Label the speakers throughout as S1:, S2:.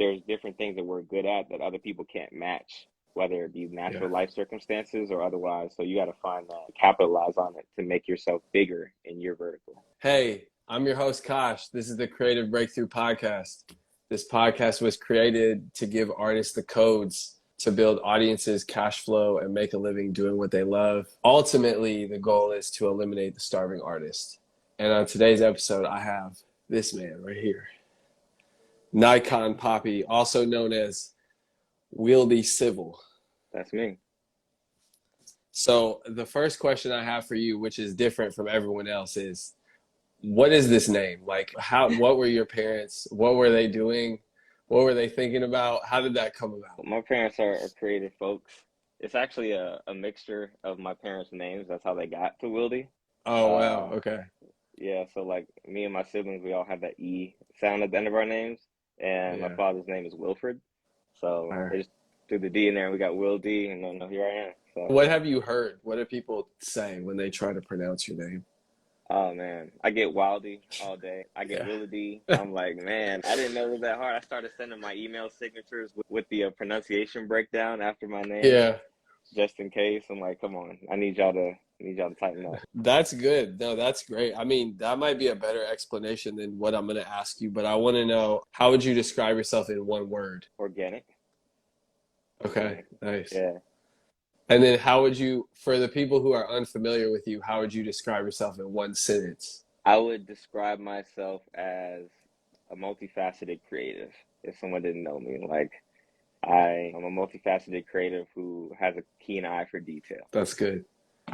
S1: there's different things that we're good at that other people can't match, whether it be
S2: Yeah.
S1: natural life circumstances or otherwise. So you got to find that, capitalize on it to make yourself bigger in your vertical.
S2: Hey, I'm your host, Kosh. This is the Creative Breakthrough Podcast. This podcast was created to give artists the codes to build audiences, cash flow, and make a living doing what they love. Ultimately, the goal is to eliminate the starving artist. And on today's episode, I have this man right here, Nikon Poppy, also known as Wieldy Civil.
S1: That's me.
S2: So the first question I have for you, which is different from everyone else, is what is this name? Like, what were your parents? What were they doing? What were they thinking about? How did that come about?
S1: My parents are creative folks. It's actually a mixture of my parents' names. That's how they got to Wildy.
S2: Oh, wow.
S1: Uh,
S2: Okay.
S1: yeah, so like me and my siblings, we all have that E sound at the end of our names. And my
S2: Yeah.
S1: father's name is Wilfred. So
S2: All right.
S1: they just threw the D in there and we got Will D, and then here I am. So,
S2: What have you heard? What do people say when they try to pronounce your name?
S1: oh man, I get Wildy all day. I get
S2: Yeah.
S1: Willity. I'm like, man, I didn't know it was that hard. I started sending my email signatures with the pronunciation breakdown after my name,
S2: Yeah.
S1: just in case. I'm like, come on, I need y'all to tighten up.
S2: That's good. No, that's great. I mean, that might be a better explanation than what I'm going to ask you, but I want to know, how would you describe yourself in one word?
S1: Organic,
S2: Okay,
S1: organic.
S2: nice.
S1: Yeah,
S2: And then how would you, for the people who are unfamiliar with you, how would you describe yourself in one sentence?
S1: I would describe myself as a multifaceted creative. If someone didn't know me, like I'm a multifaceted creative who has a keen eye for detail.
S2: That's good.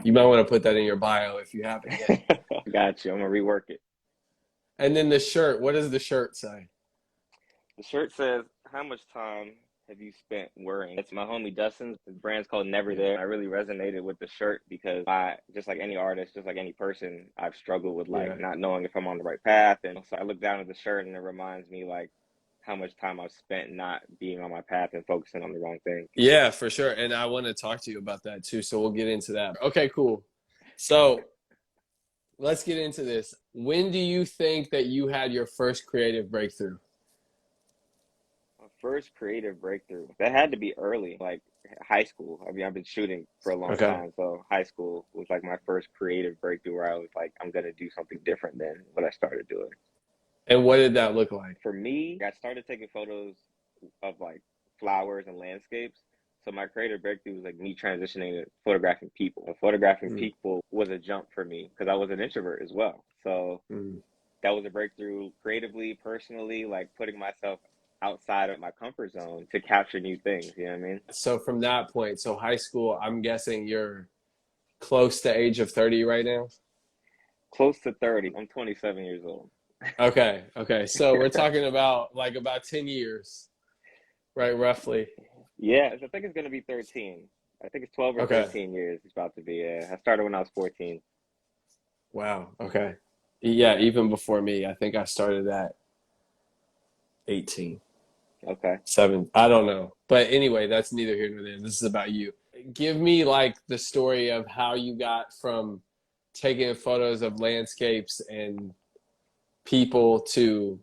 S2: You might want to put that in your bio if you haven't yet.
S1: Got you. I'm gonna rework it.
S2: And then the shirt, what does the shirt say?
S1: The shirt says, "How much time have you spent worrying?" It's my homie Dustin's. The brand's called Never
S2: Yeah.
S1: There. I really resonated with the shirt because I, just like any artist, just like any person, I've struggled with like
S2: Yeah.
S1: not knowing if I'm on the right path. And so I look down at the shirt and it reminds me like how much time I've spent not being on my path and focusing on the wrong thing.
S2: Yeah, for sure. And I want to talk to you about that too. So we'll get into that. Okay, cool. So let's get into this. When do you think that you had your first creative breakthrough?
S1: My first creative breakthrough, that had to be early, like high school. I mean, I've been shooting for a long
S2: Okay.
S1: time, so high school was like my first creative breakthrough where I was like, I'm gonna do something different than what I started doing.
S2: And what did that look like?
S1: For me, I started taking photos of like flowers and landscapes. So my creative breakthrough was like me transitioning to photographing people. And photographing
S2: Mm,
S1: people was a jump for me because I was an introvert as well. So
S2: mm.
S1: that was a breakthrough creatively, personally, like putting myself outside of my comfort zone to capture new things. You know what I mean?
S2: So from that point, so high school, I'm guessing you're close to age of 30 right now?
S1: Close to 30. I'm 27 years old.
S2: Okay, okay. So we're talking about like about 10 years, right? Roughly.
S1: Yeah, I think it's gonna be 13. I think it's 12 or
S2: Okay.
S1: 13 years it's about to be. Yeah. I started when I was 14.
S2: Wow. Okay. Yeah, even before me, I think I started at 18,
S1: Okay.
S2: 7. I don't know. But anyway, that's neither here nor there. This is about you. Give me like the story of how you got from taking photos of landscapes and people to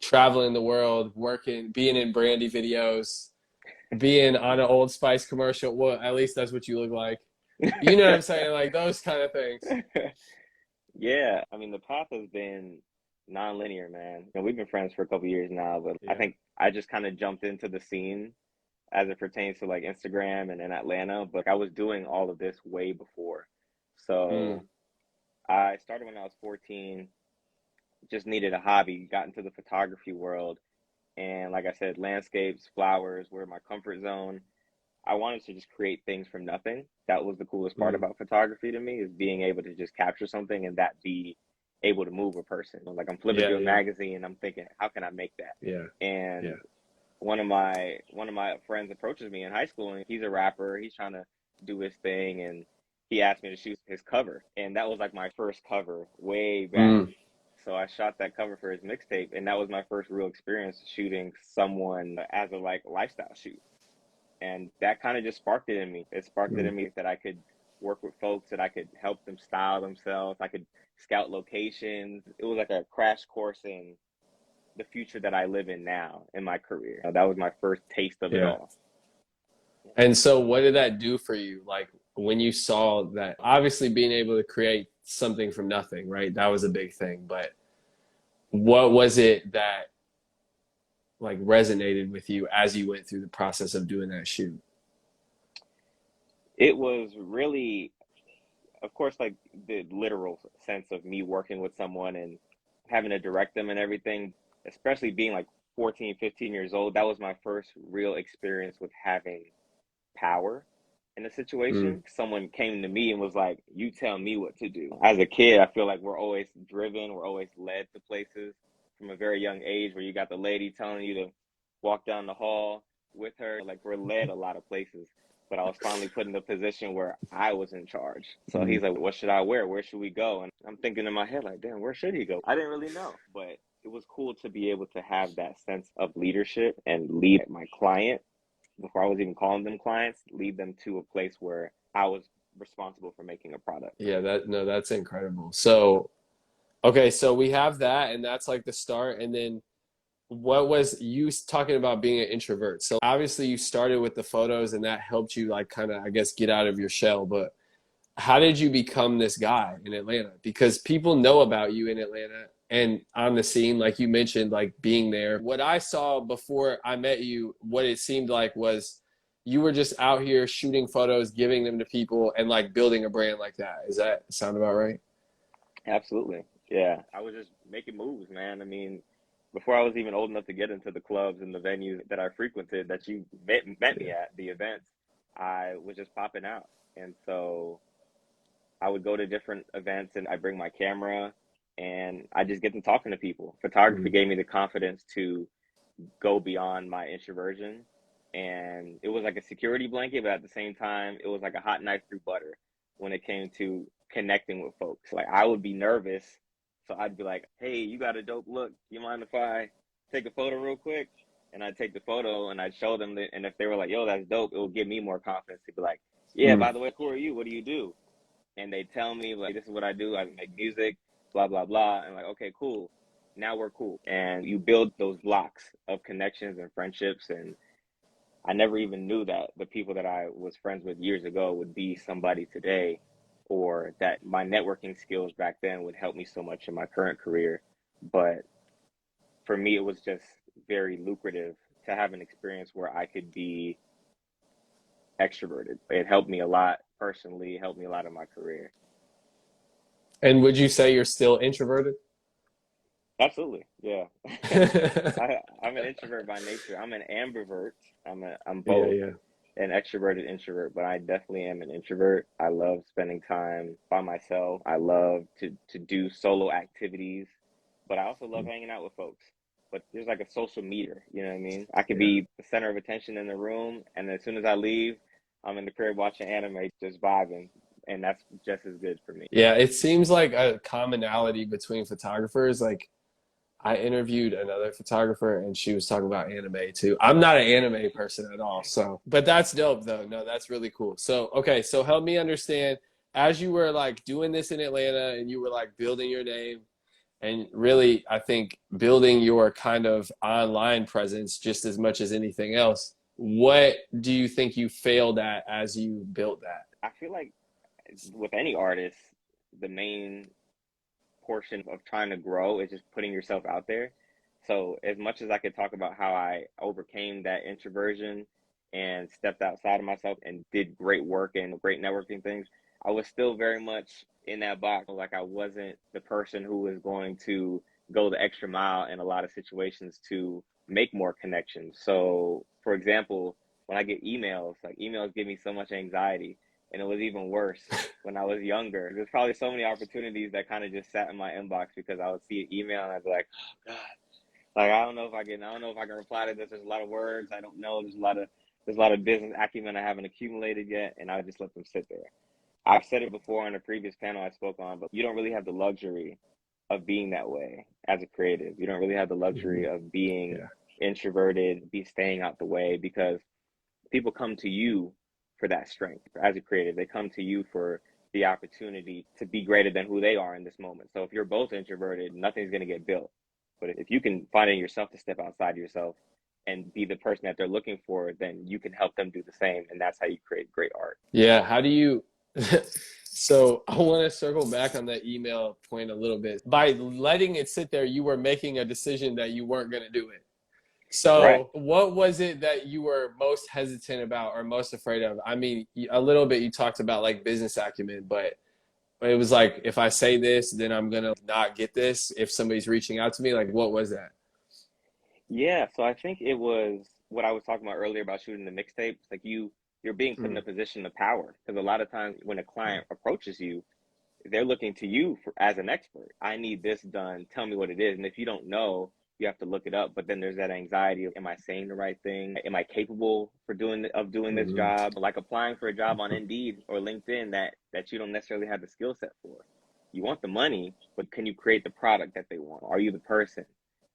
S2: traveling the world, working, being in Brandy videos, being on an Old Spice commercial. Well, at least that's what you look like. You know what I'm saying? Like those kind of things.
S1: Yeah, I mean the path has been non-linear, man. We've been friends for a couple years now, but I
S2: Yeah.
S1: think I just kind of jumped into the scene as it pertains to like Instagram and in Atlanta, but I was doing all of this way before.
S2: Mm,
S1: So I started when I was 14, just needed a hobby, got into the photography world, and like I said, landscapes, flowers were my comfort zone. I wanted to just create things from nothing. That was the coolest part
S2: mm.
S1: about photography to me, is being able to just capture something and that be able to move a person. Like I'm flipping
S2: Yeah,
S1: through a
S2: yeah,
S1: magazine and I'm thinking, how can I make that?
S2: yeah,
S1: And
S2: yeah.
S1: one of my friends approaches me in high school and he's a rapper. He's trying to do his thing and he asked me to shoot his cover. And that was like my first cover way back.
S2: Mm,
S1: So I shot that cover for his mixtape and that was my first real experience shooting someone as a like lifestyle shoot, and that kind of just sparked it in me. It sparked it
S2: mm.
S1: in me that I could work with folks, that I could help them style themselves. I could scout locations. It was like a crash course in the future that I live in now in my career. That was my first taste of it
S2: Yeah.
S1: all.
S2: And so what did that do for you? Like when you saw that, obviously being able to create something from nothing, right? That was a big thing. But what was it that like resonated with you as you went through the process of doing that shoot?
S1: It was really, of course, like the literal sense of me working with someone and having to direct them and everything, especially being like 14, 15 years old. That was my first real experience with having power in a
S2: Mm,
S1: situation. Someone came to me and was like, "You tell me what to do." As a kid, I feel like we're always driven, we're always led to places from a very young age where you got the lady telling you to walk down the hall with her. Like we're led a lot of places. But I was finally put in a position where I was in charge. So
S2: mm.
S1: he's like, "What should I wear? Where should we go?" And I'm thinking in my head, like, damn, where should he go? I didn't really know. But it was cool to be able to have that sense of leadership and lead my client before I was even calling them clients, lead them to a place where I was responsible for making a product.
S2: Yeah, that no, that's incredible. So, okay, so we have that and that's like the start. And then what was you talking about being an introvert? So obviously you started with the photos and that helped you like kind of, I guess, get out of your shell. But how did you become this guy in Atlanta? Because people know about you in Atlanta and on the scene, like you mentioned, like being there. What I saw before I met you, what it seemed like was you were just out here shooting photos, giving them to people, and like building a brand like that. Is that sound about right?
S1: Absolutely. Yeah. I was just making moves, man. I mean, before I was even old enough to get into the clubs and the venues that I frequented that you met me
S2: Yeah.
S1: at, the events, I was just popping out. And so I would go to different events and I bring my camera and I just get to talking to people. Photography
S2: Mm.
S1: gave me the confidence to go beyond my introversion. And it was like a security blanket, but at the same time, it was like a hot knife through butter when it came to connecting with folks. Like I would be nervous. So I'd be like, "Hey, you got a dope look. You mind if I take a photo real quick?" And I'd take the photo and I'd show them. And if they were like, "Yo, that's dope," it would give me more confidence to be like, "Yeah,
S2: Mm.
S1: by the way, who are you? What do you do?" And they tell me like, "This is what I do. I make music, blah blah blah." And like, okay, cool. Now we're cool. And you build those blocks of connections and friendships. And I never even knew that the people that I was friends with years ago would be somebody today, or that my networking skills back then would help me so much in my current career. But for me, it was just very lucrative to have an experience where I could be extroverted. It helped me a lot personally, it helped me a lot in my career.
S2: And would you say you're still introverted?
S1: Absolutely. Yeah.
S2: Yeah,
S1: I'm an introvert by nature. I'm an ambivert. I'm both
S2: yeah.
S1: an extroverted introvert, but I definitely am an introvert. I love spending time by myself. I love to do solo activities, but I also love hanging out with folks. But there's like a social meter, you know what I mean? I could
S2: Yeah.
S1: be the center of attention in the room, and as soon as I leave, I'm in the crib watching anime, just vibing, and that's just as good for me.
S2: Yeah, it seems like a commonality between photographers. Like I interviewed another photographer and she was talking about anime too. I'm not an anime person at all, so but that's dope though. No, that's really cool. So, okay, so help me understand as you were like doing this in Atlanta and you were like building your name and really I think building your kind of online presence just as much as anything else. What do you think you failed at as you built that?
S1: I feel like with any artist, the main portion of trying to grow is just putting yourself out there. So as much as I could talk about how I overcame that introversion and stepped outside of myself and did great work and great networking things, I was still very much in that box. Like I wasn't the person who was going to go the extra mile in a lot of situations to make more connections. So for example, when I get emails, like emails give me so much anxiety, and it was even worse when I was younger. There's probably so many opportunities that kind of just sat in my inbox because I would see an email and I'd be like, oh, God, like I don't know if I can reply to this. There's a lot of words I don't know. There's a lot of business acumen I haven't accumulated yet, and I just let them sit there. I've said it before on a previous panel I spoke on, but you don't really have the luxury of being that way as a creative. You don't really have the luxury
S2: Mhm.
S1: of being
S2: Yeah.
S1: introverted, be staying out the way, because people come to you for that strength as a creative. They come to you for the opportunity to be greater than who they are in this moment. So if you're both introverted, nothing's going to get built. But if you can find in yourself to step outside yourself and be the person that they're looking for, then you can help them do the same. And that's how you create great art.
S2: Yeah. How do you, so I want to circle back on that email point a little bit. By letting it sit there, you were making a decision that you weren't going to do it.
S1: Right.
S2: So what was it that you were most hesitant about or most afraid of? I mean, a little bit you talked about like business acumen, but it was like, if I say this, then I'm going to not get this. If somebody's reaching out to me, like, what was that?
S1: Yeah. So I think it was what I was talking about earlier about shooting the mixtapes. Like you're being put in
S2: Mm,
S1: a position of power because a lot of times when a client approaches you, they're looking to you for, as an expert. I need this done. Tell me what it is. And if you don't know, you have to look it up. But then there's that anxiety of, am I saying the right thing? Am I capable for doing this
S2: mm,
S1: job? Like applying for a job on Indeed or LinkedIn that you don't necessarily have the skill set for. You want the money, but can you create the product that they want? Are you the person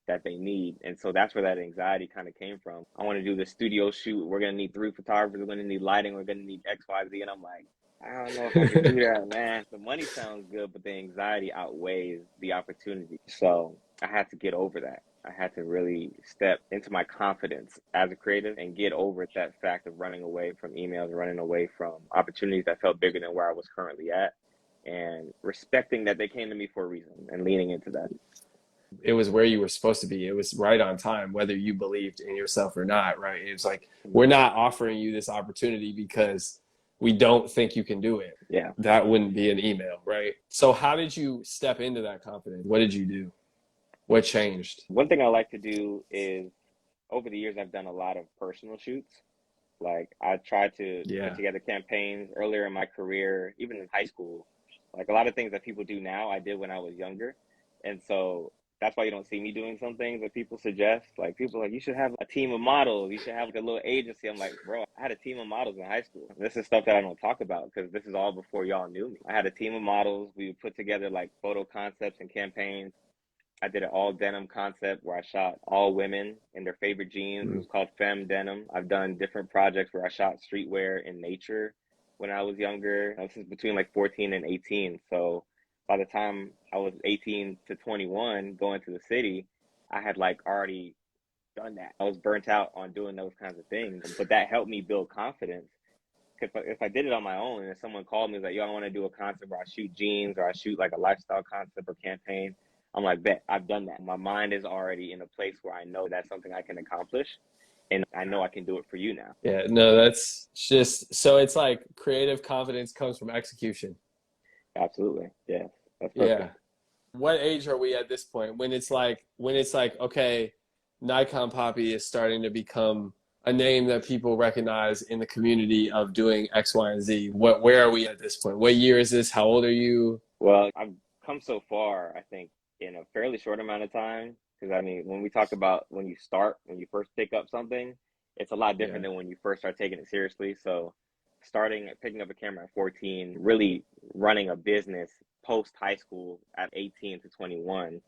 S1: that they need? And so that's where that anxiety kind of came from. I want to do the studio shoot. We're gonna need 3 photographers. We're gonna need lighting. We're gonna need X, Y, Z. And I'm like, I don't know if I can do that, man. The money sounds good, but the anxiety outweighs the opportunity. So I had to get over that. I had to really step into my confidence as a creative and get over that fact of running away from emails, running away from opportunities that felt bigger than where I was currently at, and respecting that they came to me for a reason and leaning into that.
S2: it was where you were supposed to be. It was right on time, whether you believed in yourself or not, right? It was like, we're not offering you this opportunity because we don't think you can do it.
S1: Yeah.
S2: That wouldn't be an email, right? So how did you step into that confidence? What did you do? What changed?
S1: One thing I like to do is over the years, I've done a lot of personal shoots. Like I tried to put
S2: Yeah.
S1: together campaigns earlier in my career, even in high school. Like a lot of things that people do now, I did when I was younger. And so that's why you don't see me doing some things that people suggest. Like people are like, you should have a team of models. You should have like a little agency. I'm like, bro, I had a team of models in high school. This is stuff that I don't talk about because this is all before y'all knew me. I had a team of models. We would put together like photo concepts and campaigns. I did an all denim concept where I shot all women in their favorite jeans. It
S2: Mm.
S1: was called Femme Denim. I've done different projects where I shot streetwear in nature when I was younger. This is between like 14 and 18. So by the time I was 18 to 21 going to the city, I had like already done that. I was burnt out on doing those kinds of things, but that helped me build confidence. If I did it on my own and if someone called me and was like, yo, I want to do a concept where I shoot jeans or I shoot like a lifestyle concept or campaign, I'm like, bet, I've done that. My mind is already in a place where I know that's something I can accomplish and I know I can do it for you now.
S2: Yeah, no, that's just, so it's like creative confidence comes from execution.
S1: Absolutely. Yes. That's
S2: Yeah.
S1: perfect.
S2: What age are we at this point when it's like, okay, Nikon Poppy is starting to become a name that people recognize in the community of doing X, Y, and Z? Where are we at this point? What year is this? How old are you?
S1: Well, I've come so far, I think, in a fairly short amount of time. Because I mean, when we talk about when you first pick up something, it's a lot different
S2: Yeah.
S1: than when you first start taking it seriously. So, starting picking up a camera at 14, really running a business post high school at 18 to 21,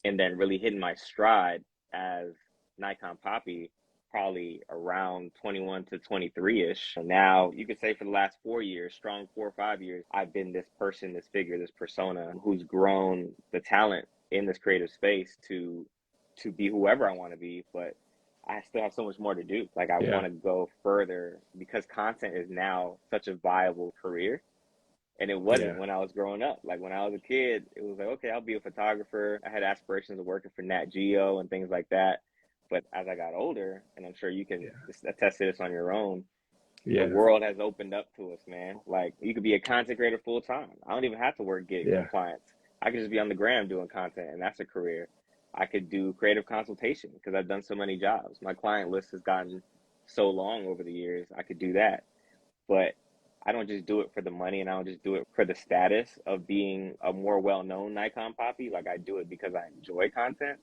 S1: and then really hitting my stride as Nikon Poppy probably around 21 to 23-ish. And now you could say for the last 4 years, strong 4 or 5 years, I've been this person, this figure, this persona who's grown the talent in this creative space to be whoever I want to be, but I still have so much more to do. Like I
S2: Yeah.
S1: want to go further because content is now such a viable career. And it wasn't
S2: Yeah.
S1: when I was growing up. Like when I was a kid, it was like, okay, I'll be a photographer. I had aspirations of working for Nat Geo and things like that. But as I got older, and I'm sure you can
S2: Yeah.
S1: just attest to this on your own, the
S2: Yeah.
S1: world has opened up to us, man. Like you could be a content creator full time. I don't even have to work gigs for
S2: Yeah.
S1: clients. I could just be on the gram doing content, and that's a career. I could do creative consultation because I've done so many jobs. My client list has gotten so long over the years. I could do that. But I don't just do it for the money and I don't just do it for the status of being a more well-known Nikon Poppy. Like I do it because I enjoy content.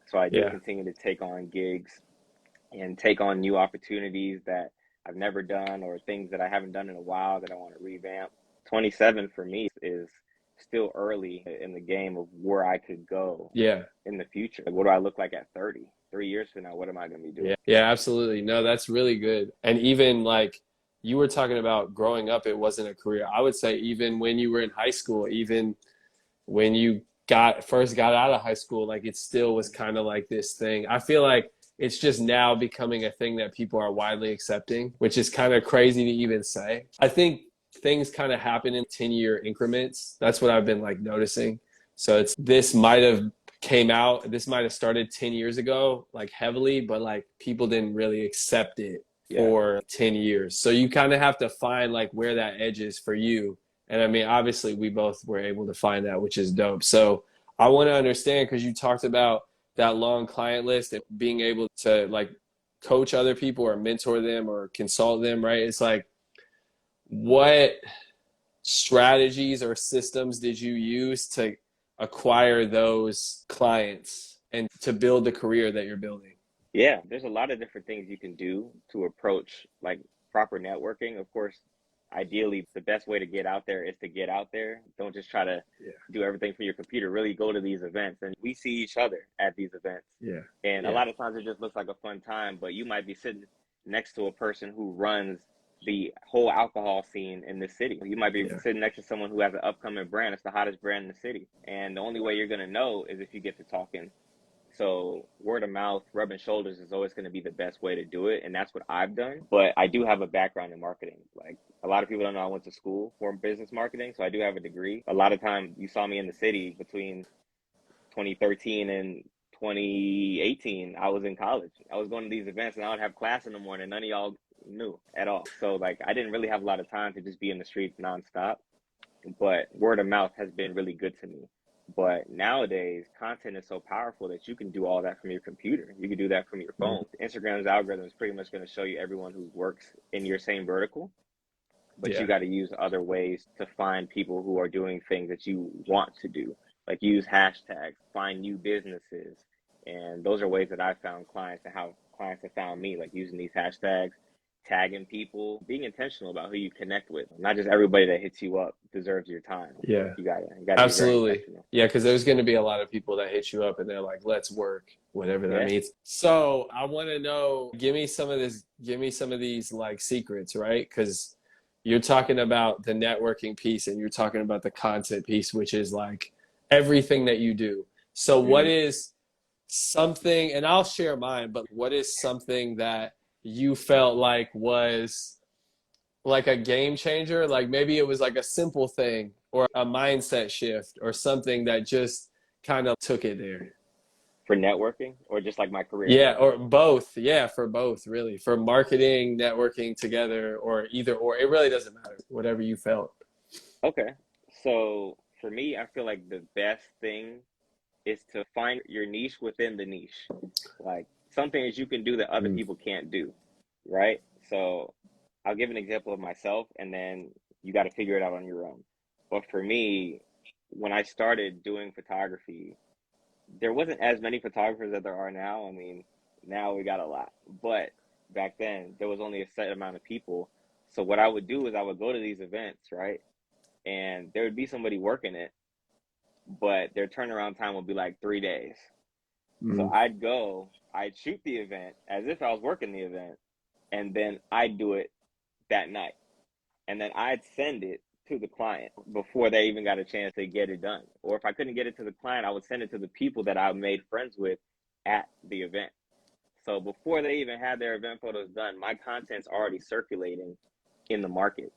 S1: So I do
S2: Yeah.
S1: continue to take on gigs and take on new opportunities that I've never done or things that I haven't done in a while that I want to revamp. 27 for me is still early in the game of where I could go
S2: Yeah.
S1: in the future. Like, what do I look like at 30? 3 years from now, what am I going to be doing?
S2: Yeah. Yeah, absolutely. No, that's really good. And even like you were talking about growing up, it wasn't a career. I would say even when you were in high school, even when you first got out of high school, like it still was kind of like this thing. I feel like it's just now becoming a thing that people are widely accepting, which is kind of crazy to even say. I think things kind of happen in 10-year increments. That's what I've been like noticing. So this might have started 10 years ago, like heavily, but like people didn't really accept it
S1: Yeah.
S2: for 10 years. So you kind of have to find like where that edge is for you. And I mean, obviously we both were able to find that, which is dope. So I want to understand, because you talked about that long client list and being able to like coach other people or mentor them or consult them, right? It's like, what strategies or systems did you use to acquire those clients and to build the career that you're building?
S1: Yeah, there's a lot of different things you can do to approach like proper networking. Of course, ideally, the best way to get out there is to get out there. Don't just try to
S2: Yeah.
S1: do everything from your computer. Really go to these events, and we see each other at these events.
S2: Yeah.
S1: And a
S2: Yeah.
S1: lot of times it just looks like a fun time, but you might be sitting next to a person who runs the whole alcohol scene in this city. You might be
S2: Yeah.
S1: sitting next to someone who has an upcoming brand. It's the hottest brand in the city. And the only way you're going to know is if you get to talking. So word of mouth, rubbing shoulders is always going to be the best way to do it. And that's what I've done. But I do have a background in marketing. Like a lot of people don't know I went to school for business marketing. So I do have a degree. A lot of time you saw me in the city between 2013 and 2018. I was in college. I was going to these events and I would have class in the morning. None of y'all knew at all. So like I didn't really have a lot of time to just be in the streets nonstop. But word of mouth has been really good to me. But nowadays, content is so powerful that you can do all that from your computer. You can do that from your phone. Instagram's algorithm is pretty much going to show you everyone who works in your same vertical, but you
S2: Yeah.
S1: got to use other ways to find people who are doing things that you want to do. Like use hashtags, find new businesses. And those are ways that I found clients and how clients have found me, like using these hashtags, tagging people, being intentional about who you connect with. Not just everybody that hits you up deserves your time.
S2: Yeah.
S1: You gotta be very
S2: Absolutely.
S1: intentional.
S2: Yeah, because there's going to be a lot of people that hit you up and they're like, let's work, whatever that
S1: Yeah.
S2: means. So I want to know, give me some of these like secrets, right? Because you're talking about the networking piece and you're talking about the content piece, which is like everything that you do. So what
S1: Mm-hmm.
S2: is something, and I'll share mine, but what is something that you felt like was like a game changer? Like maybe it was like a simple thing or a mindset shift or something that just kind of took it there.
S1: For networking or just like my career?
S2: Yeah, or both. Yeah, for both, really. For marketing, networking together, or either or. It really doesn't matter. Whatever you felt.
S1: Okay. So for me, I feel like the best thing is to find your niche within the niche. Like some things you can do that other
S2: Mm.
S1: people can't do, right? So I'll give an example of myself and then you got to figure it out on your own. But for me, when I started doing photography, there wasn't as many photographers that there are now. I mean, now we got a lot, but back then there was only a set amount of people. So what I would do is I would go to these events, right? And there would be somebody working it, but their turnaround time would be like 3 days. So
S2: Mm.
S1: I'd go, I'd shoot the event as if I was working the event, and then I'd do it that night. And then I'd send it to the client before they even got a chance to get it done. Or if I couldn't get it to the client, I would send it to the people that I made friends with at the event. So before they even had their event photos done, my content's already circulating in the market.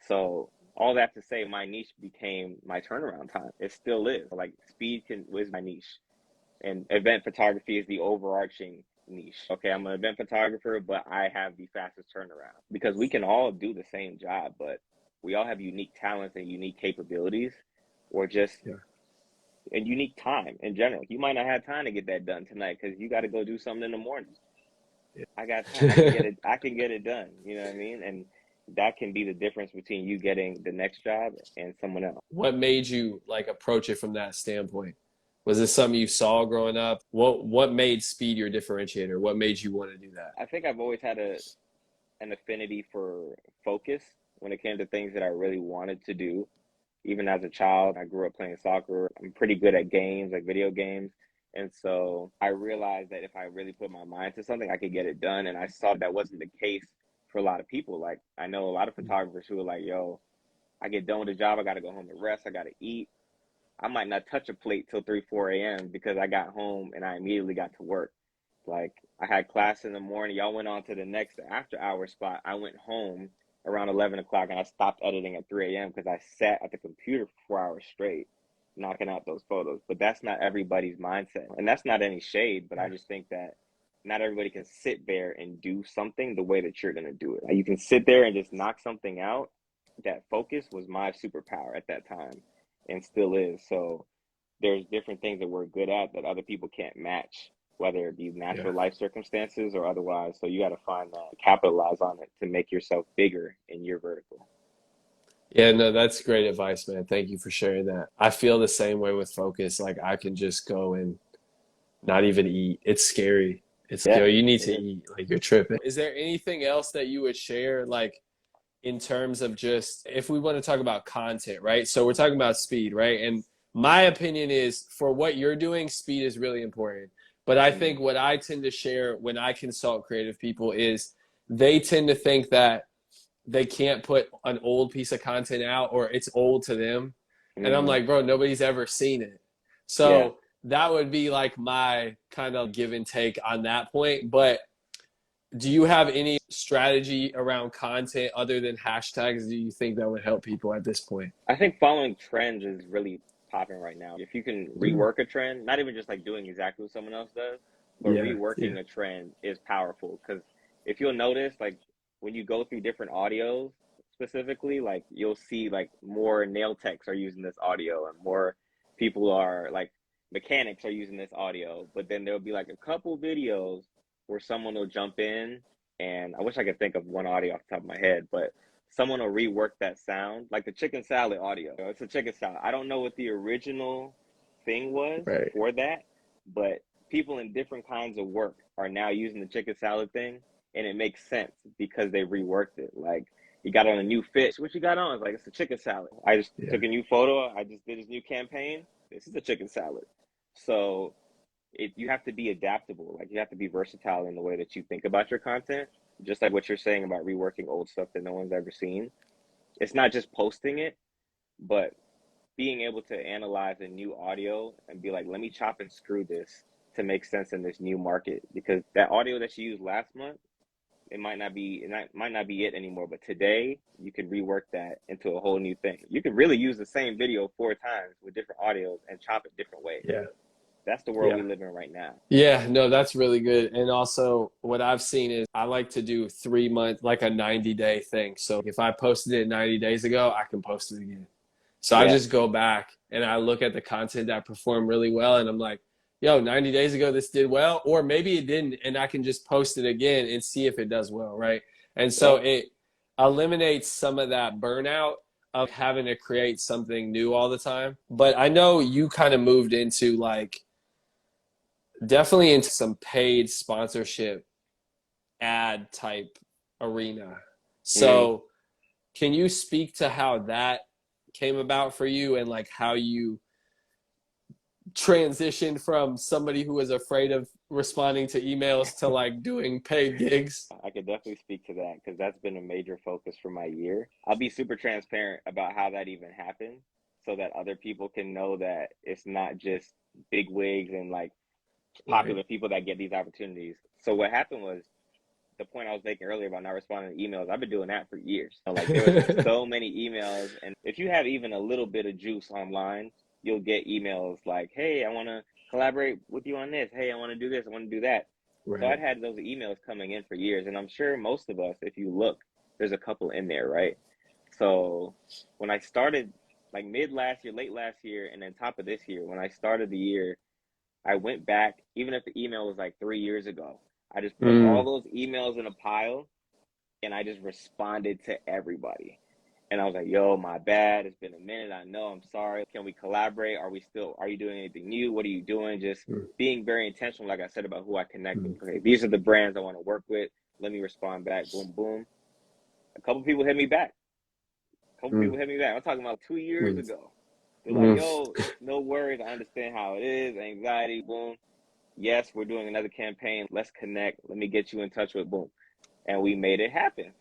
S1: So all that to say, my niche became my turnaround time. It still is. Like speed was my niche, and event photography is the overarching niche. Okay, I'm an event photographer, but I have the fastest turnaround because we can all do the same job, but we all have unique talents and unique capabilities, or just
S2: Yeah.
S1: and unique time in general. You might not have time to get that done tonight because you got to go do something in the morning. I got time. I can
S2: Yeah.
S1: get it. I can get it done. You know what I mean? And that can be the difference between you getting the next job and someone else.
S2: What made you like approach it from that standpoint? Was this something you saw growing up? What made speed your differentiator? What made you want to do that?
S1: I think I've always had an affinity for focus when it came to things that I really wanted to do. Even as a child, I grew up playing soccer. I'm pretty good at games, like video games. And so I realized that if I really put my mind to something, I could get it done. And I saw that wasn't the case for a lot of people. Like I know a lot of photographers who are like, yo, I get done with the job, I got to go home and rest, I got to eat. I might not touch a plate till 3, 4 a.m. because I got home and I immediately got to work. Like I had class in the morning. Y'all went on to the next after hour spot. I went home around 11 o'clock and I stopped editing at 3 a.m. because I sat at the computer for 4 hours straight knocking out those photos. But that's not everybody's mindset. And that's not any shade, but I just think that not everybody can sit there and do something the way that you're going to do it. Like you can sit there and just knock something out. That focus was my superpower at that time and still is. So there's different things that we're good at that other people can't match, whether it be
S2: Yeah.
S1: natural life circumstances or otherwise. So you got to find that, capitalize on it to make yourself bigger in your vertical.
S2: Yeah, no, that's great advice, man. Thank you for sharing that. I feel the same way with focus. Like I can just go and not even eat. It's scary. It's like,
S1: Yeah,
S2: yo, you need
S1: it
S2: to
S1: is.
S2: eat. Like you're tripping. Is there anything else that you would share, like in terms of just if we want to talk about content, right? So we're talking about speed, right? And my opinion is for what you're doing, speed is really important. But I
S1: Mm-hmm.
S2: think what I tend to share when I consult creative people is they tend to think that they can't put an old piece of content out or it's old to them. And I'm
S1: Mm-hmm.
S2: like, bro, nobody's ever seen it.
S1: Yeah.
S2: So that would be like my kind of give and take on that point. But do you have any strategy around content other than hashtags? Do you think that would help people at this point?
S1: I think following trends is really popping right now. If you can
S2: Mm.
S1: rework a trend, not even just like doing exactly what someone else does, but
S2: Yeah, yeah,
S1: reworking a trend is powerful. Because if you'll notice, like when you go through different audios specifically, like you'll see like more nail techs are using this audio and more people are like mechanics are using this audio. But then there'll be like a couple videos where someone will jump in, and I wish I could think of one audio off the top of my head, but someone will rework that sound, like the chicken salad audio. It's a chicken salad. I don't know what the original thing was
S2: right.
S1: for that, but people in different kinds of work are now using the chicken salad thing, and it makes sense because they reworked it. Like you got on a new fit. What you got on? It's like it's a chicken salad. I just
S2: Yeah,
S1: took a new photo. I just did this new campaign. This is a chicken salad. So you have to be adaptable. Like you have to be versatile in the way that you think about your content. Just like what you're saying about reworking old stuff that no one's ever seen. It's not just posting it, but being able to analyze a new audio and be like, let me chop and screw this to make sense in this new market. Because that audio that you used last month, it might not be it anymore. But today you can rework that into a whole new thing. You can really use the same video 4 times with different audios and chop it different ways.
S2: yeah,
S1: That's the world
S2: yeah.
S1: we live in right now.
S2: Yeah, no, that's really good. And also, what I've seen is I like to do 3 month, like a 90-day thing. So if I posted it 90 days ago, I can post it again. So I
S1: Yeah.
S2: just go back and I look at the content that performed really well. And I'm like, yo, 90 days ago, this did well. Or maybe it didn't. And I can just post it again and see if it does well. Right. And so
S1: Yep.
S2: it eliminates some of that burnout of having to create something new all the time. But I know you kind of moved into like, definitely into some paid sponsorship ad type arena.
S1: Mm.
S2: So, can you speak to how that came about for you and like how you transitioned from somebody who was afraid of responding to emails to like doing paid gigs?
S1: I could definitely speak to that because that's been a major focus for my year. I'll be super transparent about how that even happened so that other people can know that it's not just big wigs and like
S2: Right.
S1: popular people that get these opportunities. So what happened was the point I was making earlier about not responding to emails. I've been doing that for years. Like there was so many emails, and if you have even a little bit of juice online, you'll get emails like, "Hey, I want to collaborate with you on this. Hey, I want to do this. I want to do that." So
S2: Right.
S1: I'd had those emails coming in for years, and I'm sure most of us, if you look, there's a couple in there, right? So when I started, like mid last year, late last year, and then top of this year, when I started the year, I went back, even if the email was like 3 years ago, I just put all
S2: Mm,
S1: those emails in a pile and I just responded to everybody. And I was like, yo, my bad. It's been a minute. I know. I'm sorry. Can we collaborate? Are you doing anything new? What are you doing? Just
S2: mm,
S1: being very intentional, like I said, about who I connect with.
S2: mm,
S1: Okay, these are the brands I want to work with. Let me respond back. Boom, boom. A couple people hit me back. A couple
S2: mm,
S1: people hit me back. I'm talking about 2 years
S2: mm,
S1: ago. They're like,
S2: mm,
S1: yo, no worries. I understand how it is. Anxiety, boom. Yes, we're doing another campaign. Let's connect. Let me get you in touch with boom. And we made it happen.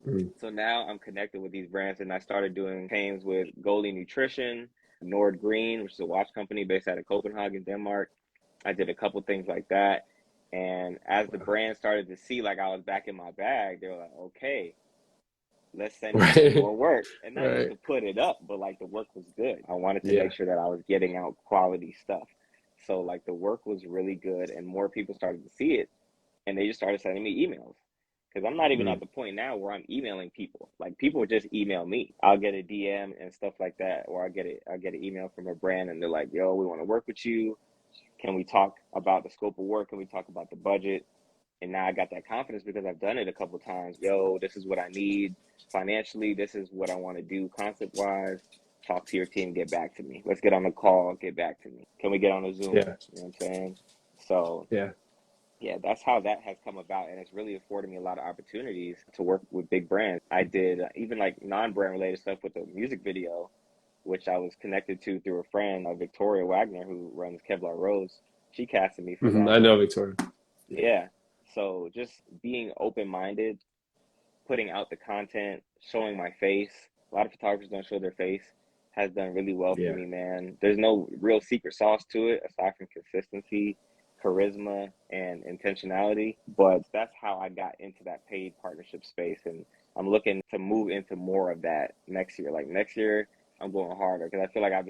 S2: mm.
S1: So now I'm connected with these brands and I started doing campaigns with Goldie Nutrition. Nord Green, which is a watch company based out of Copenhagen, Denmark. I did a couple things like that. And as the
S2: Wow.
S1: brand started to see like I was back in my bag, they were like, okay, let's send you some
S2: Right.
S1: more work. And not just
S2: Right.
S1: to put it up, but like the work was good. I wanted to
S2: Yeah.
S1: make sure that I was getting out quality stuff. So like the work was really good and more people started to see it and they just started sending me emails. Because I'm not even at
S2: Mm.
S1: the point now where I'm emailing people. Like people would just email me. I'll get a DM and stuff like that, or I get an email from a brand and they're like, "Yo, we want to work with you. Can we talk about the scope of work? Can we talk about the budget?" And now I got that confidence because I've done it a couple of times. Yo, this is what I need financially. This is what I want to do concept wise. Talk to your team, get back to me. Let's get on the call, get back to me. Can we get on a Zoom?
S2: Yeah.
S1: You know what I'm saying? So
S2: Yeah.
S1: yeah, that's how that has come about, and it's really afforded me a lot of opportunities to work with big brands. I did even like non-brand related stuff with a music video, which I was connected to through a friend, Victoria Wagner, who runs Kevlar Rose. She casted me for
S2: I
S1: that.
S2: know Victoria. Yeah.
S1: Yeah. So just being open-minded, putting out the content, showing my face. A lot of photographers don't show their face. Has done really well for
S2: Yeah.
S1: me, man. There's no real secret sauce to it aside from consistency, charisma, and intentionality. But that's how I got into that paid partnership space. And I'm looking to move into more of that next year. Like next year, I'm going harder because I feel like I've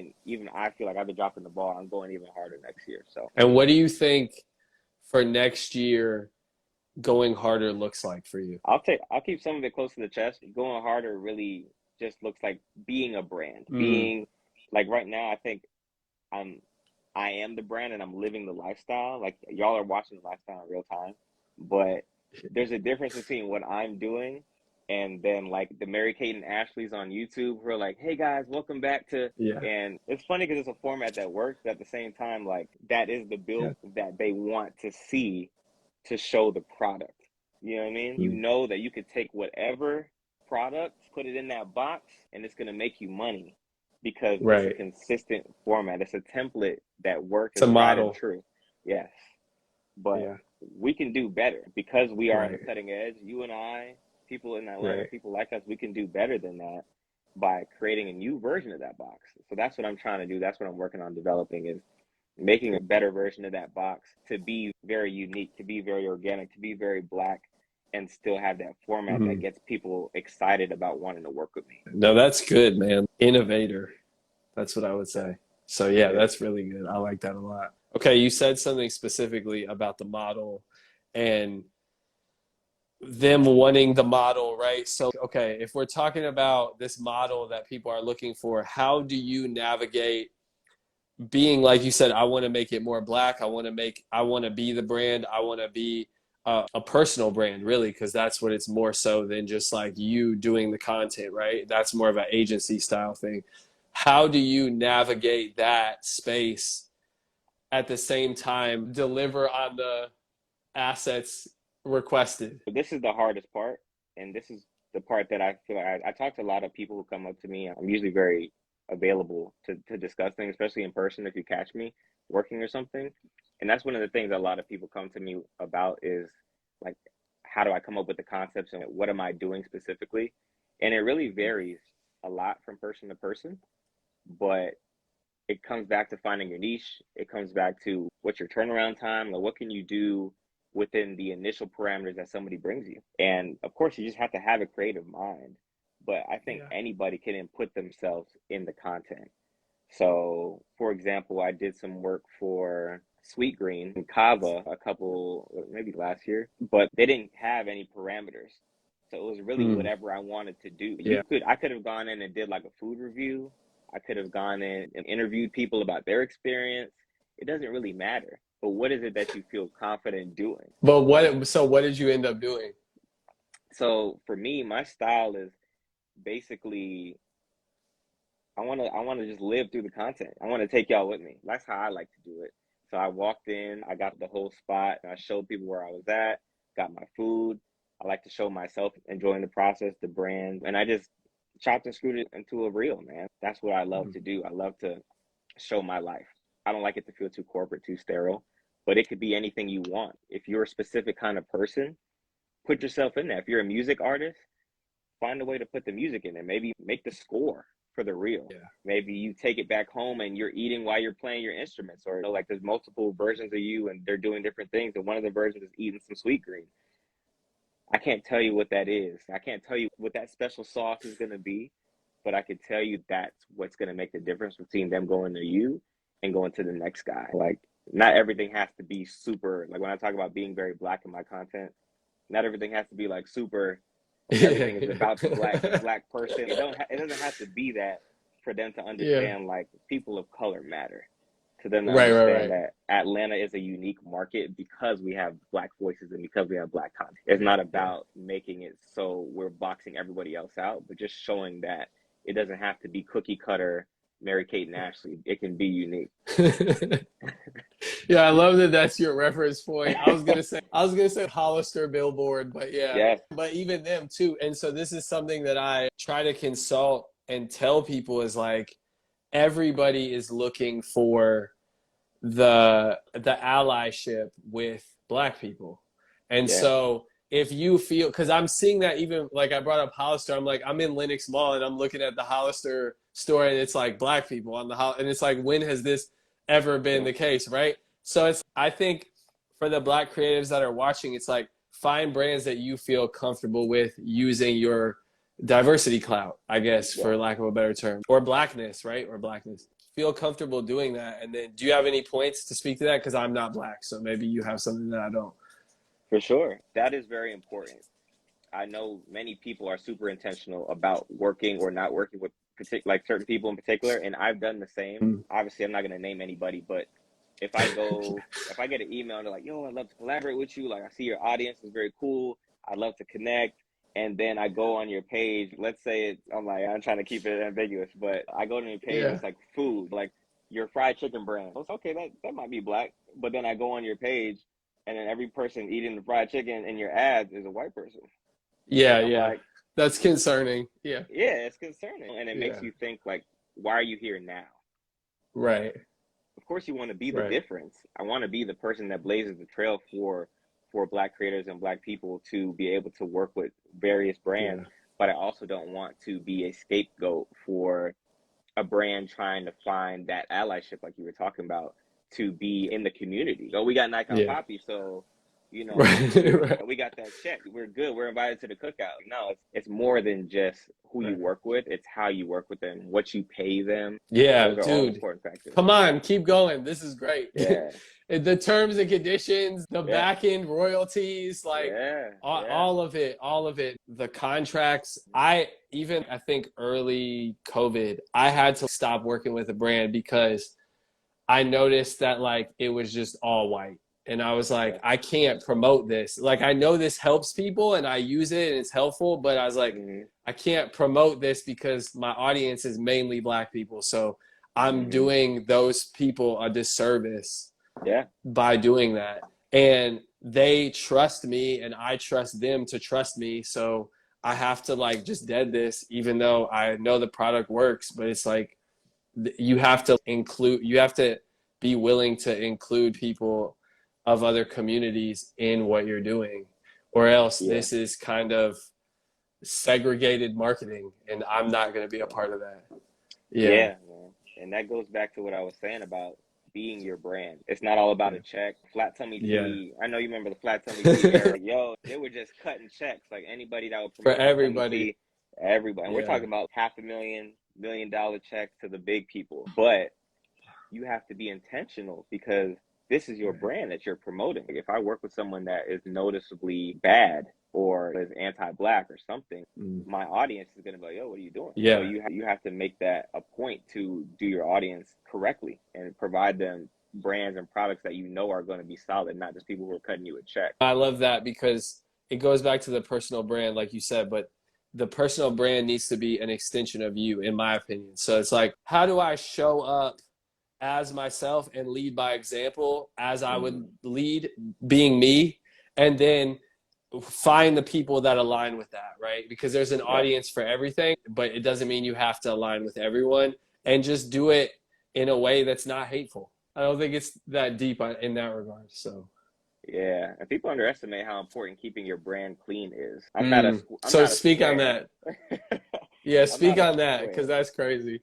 S1: been dropping the ball. I'm going even harder next year. So
S2: And what do you think for next year going harder looks like for you?
S1: I'll keep some of it close to the chest. Going harder really just looks like being a brand.
S2: Mm.
S1: Being like right now, I think I'm I am the brand and I'm living the lifestyle. Like y'all are watching the lifestyle in real time. But there's a difference between what I'm doing and then like the Mary Kate and Ashley's on YouTube who are like, hey guys, welcome back to
S2: Yeah.
S1: and it's funny because it's a format that works, but at the same time, like that is the
S2: Yeah.
S1: build that they want to see to show the product. You know what I mean? You
S2: Mm.
S1: know that you could take whatever product, put it in that box, and it's going to make you money because it's a
S2: Right.
S1: consistent format. It's a template that works,
S2: It's a
S1: is tried and
S2: model.
S1: true. Yes. But
S2: Yeah.
S1: we can do better because we are on the
S2: Right.
S1: cutting edge. You and I, people in Atlanta,
S2: Right.
S1: people like us, we can do better than that by creating a new version of that box. So that's what I'm trying to do. That's what I'm working on developing is making a better version of that box to be very unique, to be very organic, to be very black, and still have that format that
S2: Mhm.
S1: gets people excited about wanting to work with me.
S2: No, that's good, man. Innovator. That's what I would
S1: Yeah,
S2: say. So yeah,
S1: yeah.
S2: that's really good. I like that a lot. Okay, you said something specifically about the model and them wanting the model, right? So, okay, if we're talking about this model that people are looking for, how do you navigate being, like you said, I want to make it more black. I want to be the brand. I want to be a personal brand, really, because that's what it's more so than just like you doing the content, right? That's more of an agency style thing. How do you navigate that space at the same time deliver on the assets requested?
S1: But this is the hardest part, and this is the part that I feel like I talk to a lot of people who come up to me. I'm usually very available to discuss things, especially in person if you catch me working or something. And that's one of the things a lot of people come to me about is like, how do I come up with the concepts and what am I doing specifically? And it really varies a lot from person to person, but it comes back to finding your niche. It comes back to what's your turnaround time, like what can you do within the initial parameters that somebody brings you. And of course, you just have to have a creative mind. But I think
S2: Yeah.
S1: anybody can input themselves in the content. So, for example, I did some work for Sweet Green and Kava a couple, maybe last year, but they didn't have any parameters. So it was really
S2: Mm,
S1: whatever I wanted to do.
S2: yeah.
S1: I could have gone in and did like a food review. I could have gone in and interviewed people about their experience. It doesn't really matter. But what is it that you feel confident doing?
S2: But what did you end up doing?
S1: So for me, my style is basically I want to just live through the content. I want to take y'all with me. That's how I like to do it. So I walked in, I got the whole spot, and I showed people where I was at, got my food. I like to show myself enjoying the process, the brand, and I just chopped and screwed it into a reel, man. That's what I love
S2: Mm.
S1: to do. I love to show my life. I don't like it to feel too corporate, too sterile, but it could be anything you want. If you're a specific kind of person, put yourself in there. If you're a music artist, find a way to put the music in there. Maybe make the score. for the real.
S2: Yeah.
S1: Maybe you take it back home and you're eating while you're playing your instruments, or like there's multiple versions of you and they're doing different things. And one of the versions is eating some sweet green. I can't tell you what that is. I can't tell you what that special sauce is going to be, but I can tell you that's what's going to make the difference between them going to you and going to the next guy. Like, not everything has to be super, like when I talk about being very black in my content, not everything has to be like super, everything is about the black person. It doesn't have to be that for them to understand like people of color matter. To them to understand that Atlanta is a unique market because we have black voices and because we have black content. It's not about making it so we're boxing everybody else out, but just showing that it doesn't have to be cookie cutter Mary-Kate and Ashley. It can be unique.
S2: Yeah, I love that that's your reference point. I was gonna say Hollister Billboard, but yeah. But even them too. And so this is something that I try to consult and tell people is like, everybody is looking for the allyship with black people. And so if you feel, because I'm seeing that, even like I brought up Hollister, I'm like, I'm in Lenox Mall and I'm looking at the Hollister store and it's like black people on the and it's like, when has this ever been the case, right? So I think for the black creatives that are watching, it's like, find brands that you feel comfortable with using your diversity clout, I guess, for lack of a better term, or blackness, right? Or blackness. Feel comfortable doing that. And then do you have any points to speak to that? Because I'm not black, so maybe you have something that I don't.
S1: For sure. That is very important. I know many people are super intentional about working or not working with like certain people in particular, and I've done the same. Obviously, I'm not going to name anybody, but if I get an email and they're like, yo, I'd love to collaborate with you. Like, I see your audience is very cool. I'd love to connect. And then I go on your page, let's say I'm trying to keep it ambiguous, but I go to your page, it's like food, like your fried chicken brand. It's okay, that might be black. But then I go on your page and then every person eating the fried chicken in your ads is a white person.
S2: Yeah, like, that's concerning. Yeah,
S1: it's concerning. And it makes you think, like, why are you here now?
S2: Right.
S1: Of course you want to be the difference. I want to be the person that blazes the trail for black creators and black people to be able to work with various brands, but I also don't want to be a scapegoat for a brand trying to find that allyship, like you were talking about, to be in the community. Oh, we got Nikon Poppy, so you know, we got that check. We're good. We're invited to the cookout. No, it's more than just who you work with. It's how you work with them, what you pay them.
S2: Yeah,
S1: those are all important factors.
S2: Come on, keep going. This is great.
S1: Yeah.
S2: The terms and conditions, the back end royalties, like all of it, the contracts. I think early COVID, I had to stop working with a brand because I noticed that like it was just all white. And I was like, I can't promote this. Like, I know this helps people and I use it and it's helpful, but I was like, I can't promote this because my audience is mainly black people. So I'm doing those people a disservice by doing that. And they trust me and I trust them to trust me. So I have to like just dead this, even though I know the product works, but it's like, you have to be willing to include people of other communities in what you're doing, or else this is kind of segregated marketing and I'm not going to be a part of that.
S1: Man. And that goes back to what I was saying about being your brand. It's not all about a check. Flat Tummy Tea. I know you remember the Flat Tummy Tea era. Yo, they were just cutting checks. Like anybody that would promote
S2: for everybody.
S1: Everybody. And we're talking about $500,000, $1 million checks to the big people. But you have to be intentional because this is your brand that you're promoting. If I work with someone that is noticeably bad or is anti-black or something, my audience is going to be like, yo, what are you doing? So you have to make that a point to do your audience correctly and provide them brands and products that you know are going to be solid, not just people who are cutting you a check.
S2: I love that because it goes back to the personal brand, like you said, but the personal brand needs to be an extension of you, in my opinion. So it's like, how do I show up as myself and lead by example as I would lead, being me, and then find the people that align with that, right? Because there's an audience for everything, but it doesn't mean you have to align with everyone, and just do it in a way that's not hateful. I don't think it's that deep in that regard. So
S1: and people underestimate how important keeping your brand clean is.
S2: So speak on that. Yeah,
S1: I'm
S2: speak
S1: not
S2: on that
S1: afraid.
S2: because that's crazy.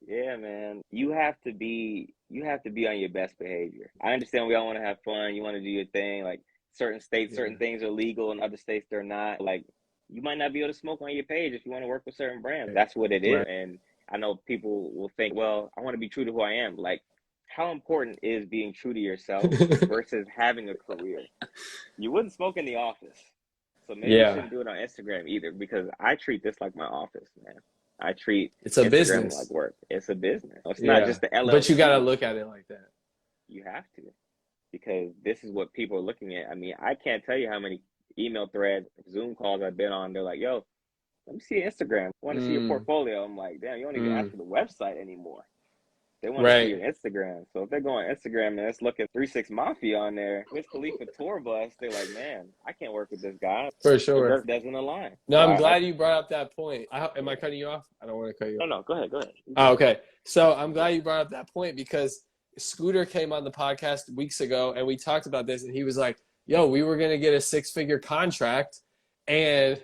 S1: Yeah, man. You have to be on your best behavior. I understand we all want to have fun. You want to do your thing. Like certain states, certain
S2: Yeah.
S1: things are legal, and other states they're not. Like you might not be able to smoke on your page if you want to work with certain brands. That's what it is.
S2: Right.
S1: And I know people will think, well, I want to be true to who I am. Like, how important is being true to yourself versus having a career? You wouldn't smoke in the office. So maybe you
S2: Yeah.
S1: shouldn't do it on Instagram either because I treat this like my office, man. I treat
S2: It's a
S1: Instagram like
S2: business.
S1: work. It's a business. It's not
S2: Yeah.
S1: just the
S2: But you got to
S1: LLC.
S2: look at it like that.
S1: You have to because this is what people are looking at. I mean, I can't tell you how many email threads, Zoom calls I've been on. They're like, yo, let me see your Instagram. I want to see your
S2: Mm,
S1: portfolio. I'm like, damn, you don't even ask
S2: mm.
S1: for the website anymore. They want to see
S2: Right.
S1: your Instagram. So if they're going Instagram and it's looking 3 6 Mafia on there, Wiz Khalifa tour bus, they're like, man, I can't work with this guy.
S2: For
S1: It
S2: sure.
S1: doesn't align.
S2: No,
S1: So
S2: I'm
S1: I
S2: glad you brought up that point. Am I
S1: yeah.
S2: cutting you off? I don't want to cut you
S1: No,
S2: off.
S1: no, go ahead, go ahead. You
S2: Oh,
S1: good.
S2: okay. So I'm
S1: You
S2: glad
S1: good.
S2: you brought up that point because Scooter came on the podcast weeks ago and we talked about this and he was like, yo, we were going to get a 6-figure contract and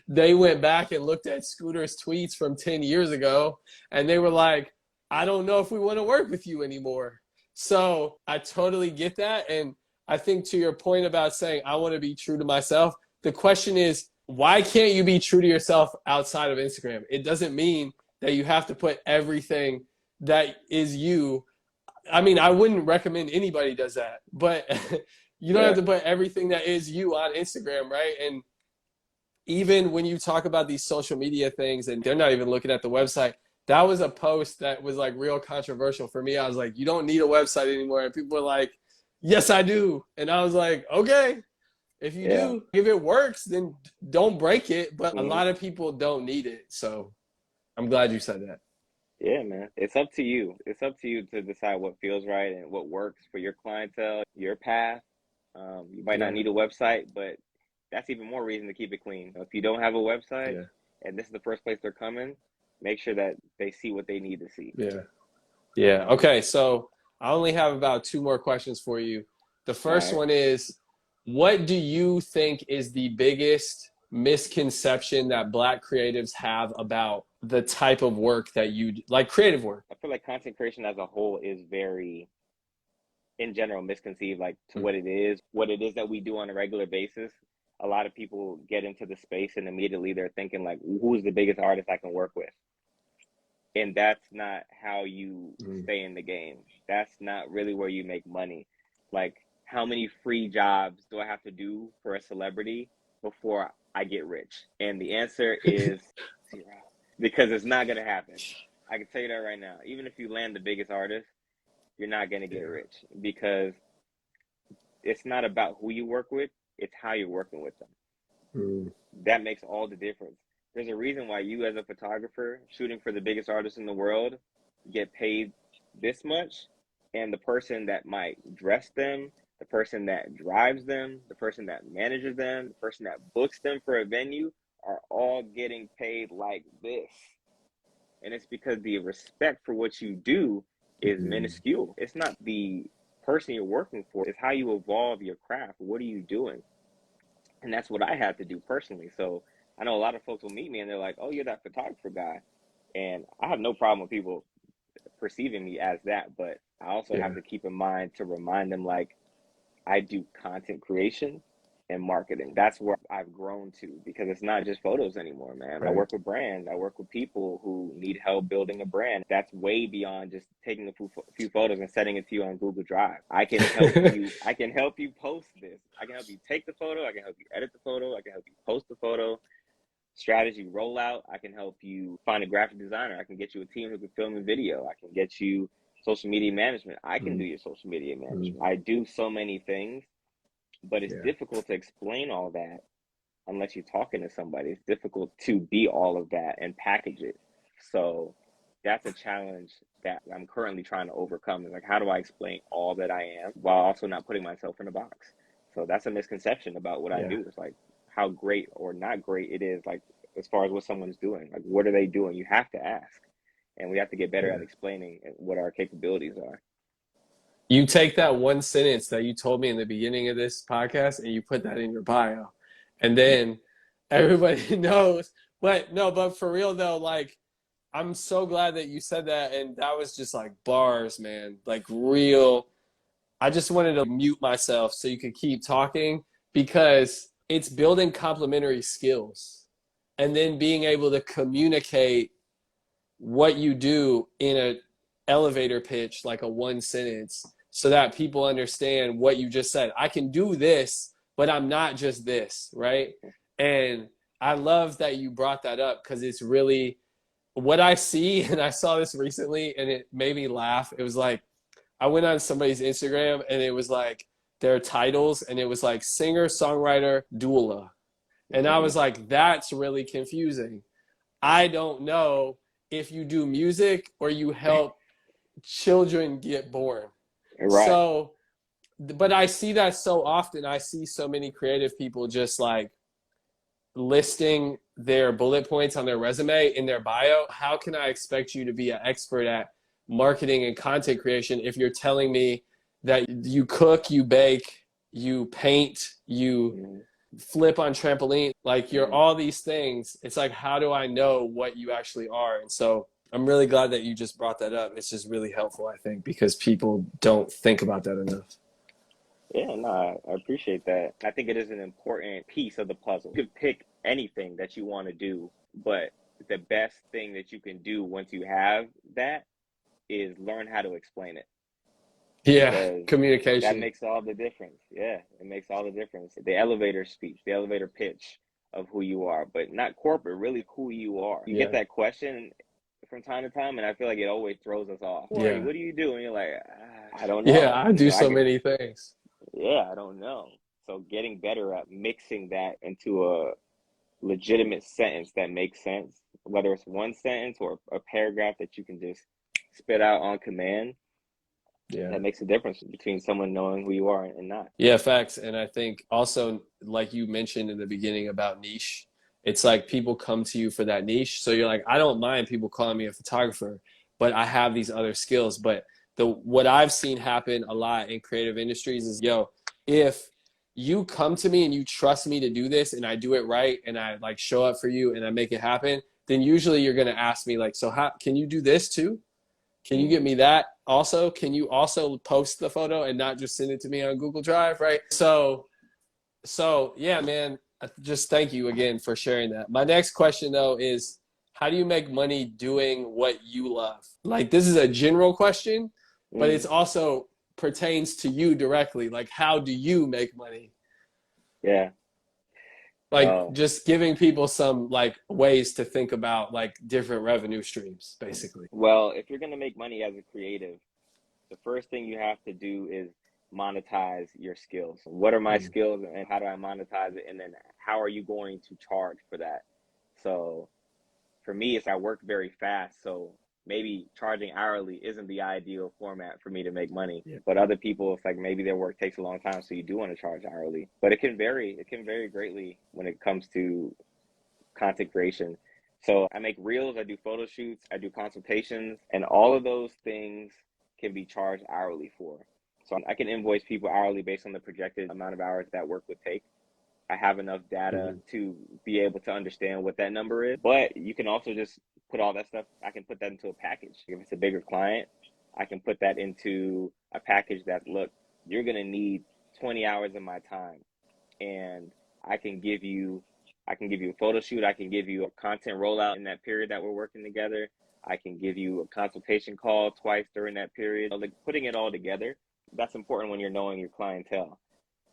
S2: they went back and looked at Scooter's tweets from 10 years ago and they were like, I don't know if we want to work with you anymore. So I totally get that. And I think to your point about saying, I want to be true to myself, the question is, why can't you be true to yourself outside of Instagram? It doesn't mean that you have to put everything that is you. I mean, I wouldn't recommend anybody does that, but you don't have
S1: Yeah.
S2: to put everything that is you on Instagram, right? And even when you talk about these social media things and they're not even looking at the website, that was a post that was like real controversial for me. I was like, you don't need a website anymore. And people were like, yes, I do. And I was like, okay, if you
S1: Yeah.
S2: do, if it works, then don't break it. But a
S1: Mhm.
S2: lot of people don't need it. So I'm glad you said that.
S1: Yeah, man. It's up to you. It's up to you to decide what feels right and what works for your clientele, your path. You might not
S2: Yeah.
S1: need a website, but that's even more reason to keep it clean. If you don't have a website
S2: Yeah.
S1: and this is the first place they're coming, make sure that they see what they need to see.
S2: Yeah. Yeah. Okay. So I only have about 2 more questions for you. The
S1: All
S2: first
S1: right.
S2: one is, what do you think is the biggest misconception that Black creatives have about the type of work that you do, like creative work?
S1: I feel like content creation as a whole is very, in general, misconceived, like to
S2: Mm,
S1: what it is that we do on a regular basis. A lot of people get into the space and immediately they're thinking like, who's the biggest artist I can work with? And that's not how you
S2: mm,
S1: stay in the game. That's not really where you make money. Like, how many free jobs do I have to do for a celebrity before I get rich? And the answer is zero, because it's not going to happen. I can tell you that right now. Even if you land the biggest artist, you're not going to get
S2: yeah.
S1: rich because it's not about who you work with, it's how you're working with them.
S2: Mm,
S1: That makes all the difference. There's a reason why you, as a photographer shooting for the biggest artists in the world, get paid this much, and the person that might dress them, the person that drives them, the person that manages them, the person that books them for a venue are all getting paid like this. And it's because the respect for what you do is
S2: mm,
S1: minuscule. It's not the person you're working for, it's how you evolve your craft. What are you doing? And that's what I had to do personally. So I know a lot of folks will meet me and they're like, "Oh, you're that photographer guy," and I have no problem with people perceiving me as that, but I also have
S2: yeah.
S1: to keep in mind to remind them like I do content creation and marketing. That's where I've grown to because it's not just photos anymore, man. I
S2: Right.
S1: work with brands. I work with people who need help building a brand. That's way beyond just taking a few photos and sending it to you on Google Drive. I can help you. I can help you post this. I can help you take the photo. I can help you edit the photo. I can help you post the photo. Strategy rollout. I can help you find a graphic designer. I can get you a team who can film a video. I can get you social media management. I can do
S2: Mm,
S1: your social media
S2: mm,
S1: management. I do so many things, but it's
S2: yeah.
S1: difficult to explain all that unless you're talking to somebody. It's difficult to be all of that and package it. So that's a challenge that I'm currently trying to overcome. Is like, how do I explain all that I am while also not putting myself in a box? So that's a misconception about what I
S2: Yeah.
S1: do. It's like how great or not great it is, like as far as what someone's doing. Like, what are they doing? You have to ask. And we have to get better at
S2: Yeah.
S1: explaining what our capabilities are.
S2: You take that one sentence that you told me in the beginning of this podcast and you put that in your bio. And then everybody knows But no, but for real though, like I'm so glad that you said that, and that was just like bars, man. Like real. I just wanted to mute myself so you could keep talking because it's building complementary skills and then being able to communicate what you do in a elevator pitch, like a one sentence, so that people understand what you just said. I can do this, but I'm not just this, right? And I love that you brought that up because it's really what I see. And I saw this recently and it made me laugh. It was like, I went on somebody's Instagram and it was like their titles and it was like singer, songwriter, doula. And I was like, that's really confusing. I don't know if you do music or you help children get born.
S1: Right.
S2: So, but I see that so often. I see so many creative people just like listing their bullet points on their resume in their bio. How can I expect you to be an expert at marketing and content creation if you're telling me that you cook, you bake, you paint, you flip on trampoline, like you're all these things? It's like, how do I know what you actually are? And so I'm really glad that you just brought that up. It's just really helpful, I think, because people don't think about that enough.
S1: Yeah, no, I appreciate that. I think it is an important piece of the puzzle. You could pick anything that you want to do, but the best thing that you can do once you have that is learn how to explain it,
S2: Yeah,
S1: because that
S2: communication.
S1: makes all the difference. Yeah, it makes all the difference. The elevator speech, the elevator pitch of who you are, but not corporate, really who you are. You get
S2: Yeah,
S1: that question from time to time, and I feel like it always throws us off. Who are you?
S2: yeah,
S1: What do you do? And you're like, I don't
S2: yeah.
S1: know.
S2: I
S1: You
S2: do
S1: know, I
S2: so
S1: could,
S2: many things.
S1: yeah, I don't know. So getting better at mixing that into a legitimate sentence that makes sense, whether it's one sentence or a paragraph that you can just spit out on command,
S2: Yeah.
S1: that makes a difference between someone knowing who you are and not.
S2: Yeah, facts. And I think also, like you mentioned in the beginning about niche, it's like people come to you for that niche. So you're like, I don't mind people calling me a photographer, but I have these other skills. But the what I've seen happen a lot in creative industries is, yo, if you come to me and you trust me to do this and I do it right and I like show up for you and I make it happen, then usually you're gonna ask me like, so how can you do this too? Can you get
S1: Mm-hmm.
S2: me that also? Can you also post the photo and not just send it to me on Google Drive, right? So yeah, man, just thank you again for sharing that. My next question though is, how do you make money doing what you love? Like, this is a general question, but it's
S1: Mm-hmm.
S2: also pertains to you directly. Like, how do you make money?
S1: Yeah.
S2: Like,
S1: Well,
S2: just giving people some like ways to think about like different revenue streams, basically.
S1: well, if you're gonna make money as a creative, the first thing you have to do is monetize your skills. What are my
S2: Mm.
S1: skills and how do I monetize it? And then how are you going to charge for that? So for me, it's I work very fast. So maybe charging hourly isn't the ideal format for me to make money.
S2: Yeah.
S1: But other people, it's like maybe their work takes a long time. So you do want to charge hourly. But it can vary. It can vary greatly when it comes to content creation. So I make reels, I do photo shoots, I do consultations, and all of those things can be charged hourly for. So I can invoice people hourly based on the projected amount of hours that work would take. I have enough data
S2: Mhm.
S1: to be able to understand what that number is. But you can also just put all that stuff, I can put that into a package. If it's a bigger client, I can put that into a package that, look, you're going to need 20 hours of my time. And I can give you I can give you a photo shoot, I can give you a content rollout in that period that we're working together. I can give you a consultation call twice during that period. Like putting it all together, that's important when you're knowing your clientele.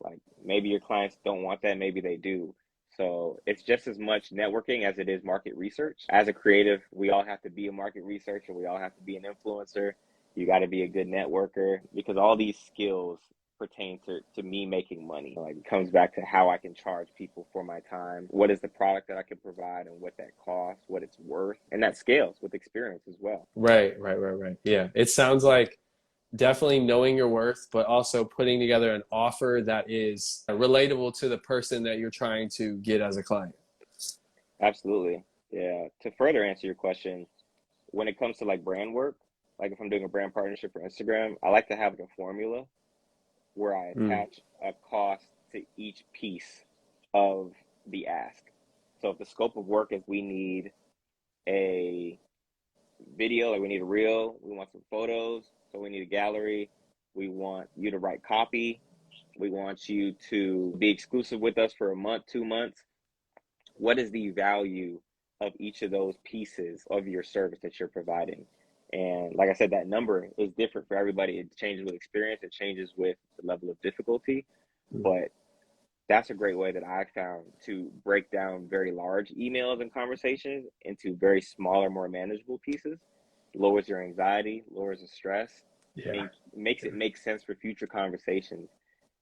S1: Like maybe your clients don't want that, maybe they do. So it's just as much networking as it is market research. As a creative, we all have to be a market researcher, we all have to be an influencer. You got to be a good networker because all these skills pertain to me making money. Like it comes back to how I can charge people for my time. What is the product that I can provide and what that costs, what it's worth, and that scales with experience as well.
S2: Right, right, right, right. Yeah. It sounds like definitely knowing your worth, but also putting together an offer that is relatable to the person that you're trying to get as a client.
S1: Absolutely. Yeah. To further answer your question, when it comes to like brand work, like if I'm doing a brand partnership for Instagram, I like to have like a formula where I
S2: Mm,
S1: attach a cost to each piece of the ask. So if the scope of work is we need a video, like we need a reel, we want some photos, so we need a gallery, we want you to write copy, we want you to be exclusive with us for a month, 2 months. What is the value of each of those pieces of your service that you're providing? And like I said, that number is different for everybody. It changes with experience, it changes with the level of difficulty, but that's a great way that I found to break down very large emails and conversations into very smaller, more manageable pieces. Lowers your anxiety, lowers the stress,
S2: Yeah.
S1: and makes it make sense for future conversations,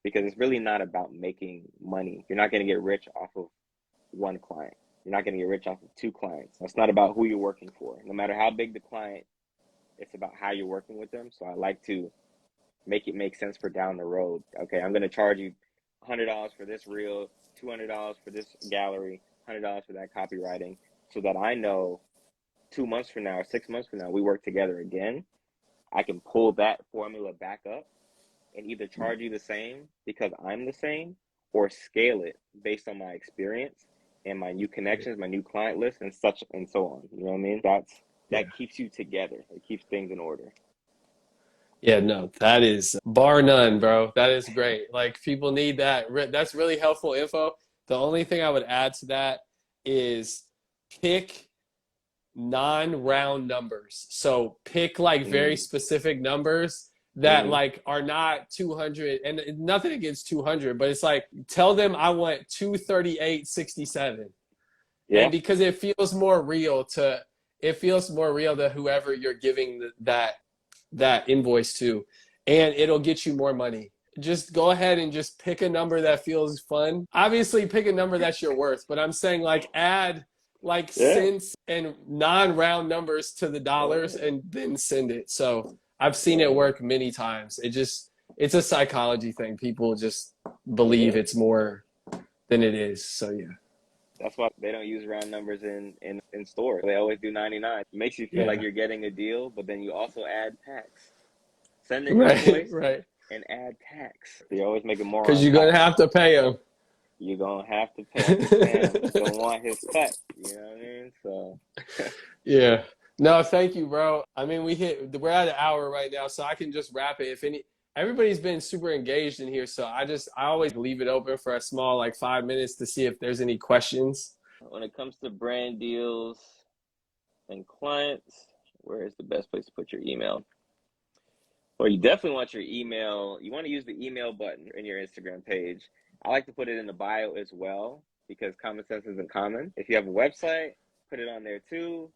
S1: because it's really not about making money. You're not going to get rich off of one client. You're not going to get rich off of two clients. It's not about who you're working for. No matter how big the client, it's about how you're working with them. So I like to make it make sense for down the road. Okay, I'm going to charge you $100 for this reel, $200 for this gallery, $100 for that copywriting, so that I know 2 months from now or 6 months from now, we work together again. I can pull that formula back up and either charge you the same because I'm the same, or scale it based on my experience and my new connections, my new client list, and such and so on. You know what I mean? That keeps you together. It keeps things in order.
S2: Yeah, no, that is bar none, bro. That is great. Like people need that. That's really helpful info. The only thing I would add to that is pick non-round numbers. So pick like very specific numbers that like are not 200, and nothing against 200, but it's like tell them I want 238.67.
S1: Yeah.
S2: And because it feels more real to whoever you're giving that invoice to, and it'll get you more money. Just go ahead and just pick a number that feels fun. Obviously pick a number that's your worth, but I'm saying like add like cents and non-round numbers to the dollars and then send it. So I've seen it work many times. It's a psychology thing. People just believe it's more than it is. So yeah.
S1: That's why they don't use round numbers in store. They always do 99. It makes you feel like you're getting a deal, but then you also add tax. Send an invoice and add tax. You always make it more
S2: because
S1: on
S2: you're
S1: top.
S2: gonna have to pay them.
S1: You're gonna have to pay him. Don't want his cut. You know what I mean? So
S2: yeah. No, thank you, bro. I mean, we're at an hour right now, so I can just wrap it. Everybody's been super engaged in here, so I always leave it open for a small like 5 minutes to see if there's any questions.
S1: When it comes to brand deals and clients, where is the best place to put your email? Well, you definitely want your email. You want to use the email button in your Instagram page. I like to put it in the bio as well, because common sense isn't common. If you have a website, put it on there too,